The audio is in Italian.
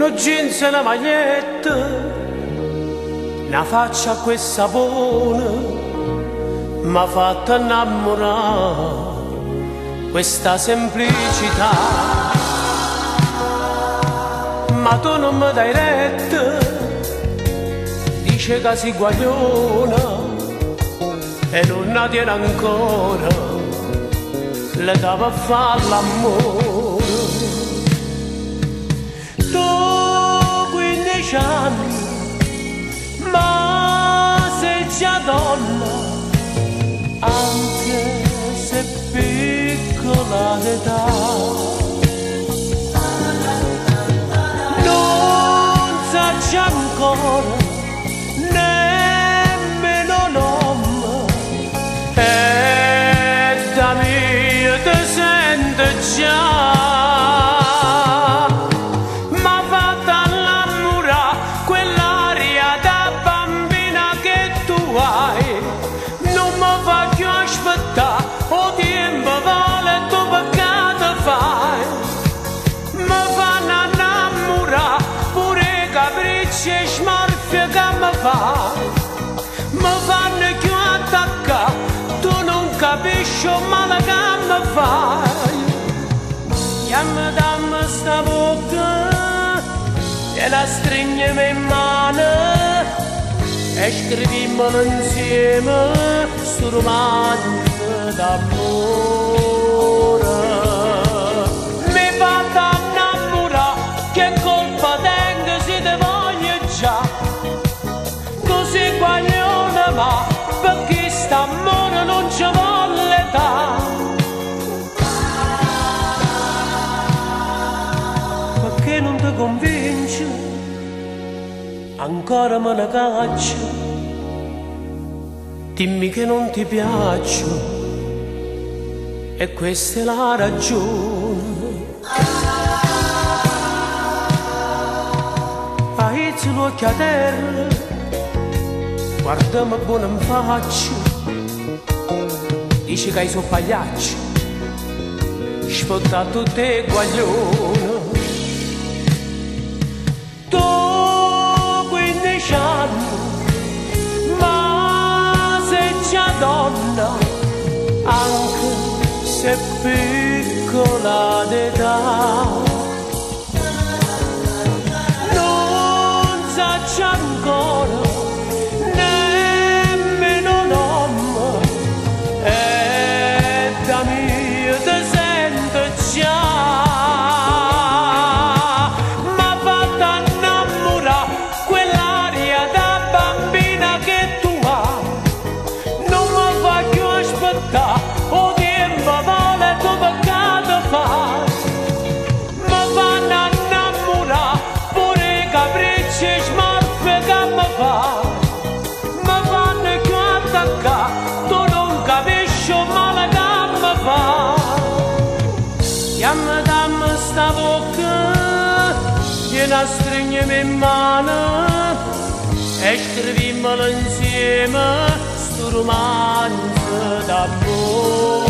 Uno jeans e una maglietta, una faccia a quel sapone, m'ha fatto innamorare questa semplicità. Ma tu non mi dai retta, dice che si guagliona e non la tiene ancora, le dava a fare l'amore. Tu 15 anni, ma sei già donna, anche se piccola d'età. C'è ancora nemmeno nome e da mia te sente già, ma fatta innamorare quell'aria da bambina che tu hai. Non mi voglio aspettare, o tempo vale tu peccato fai. Mi fanno innamorare capricci e smorfie che mi fai, mi fanno più attaccare, tu non capisci il male che mi fai. Chiama dammi sta bocca e la stringiamo in mano e scriviamo insieme sto romanzo d'amore. Mi fa innamorare, che colpa tengo se te voglio già. Tu sei guaglione ma perché st'amore non ci vuole età. Perché non ti convinci, ancora me ne caccio. Dimmi che non ti piaccio e questa è la ragione. Aizzi l'occhio a terra, guardami buono in faccia, dici che hai suo pagliaccio, spotta tutte e guaglione. Tu 15 anni, ma sei già donna, anche se piccola d'età. C'è ancora nemmeno nome e da mia te sento già, ma fatta innamorare quell'aria da bambina che tu hai. Non mi voglio aspettare, o tempo vale tu peccato fai. Mi fanno innamorare pure i capricci e mi fanno più attaccare, tu non capisci il male che mi fa. Chiama dammi sta bocca, gliela stringiamo in mano e scriviamolo insieme sto romanzo d'amore.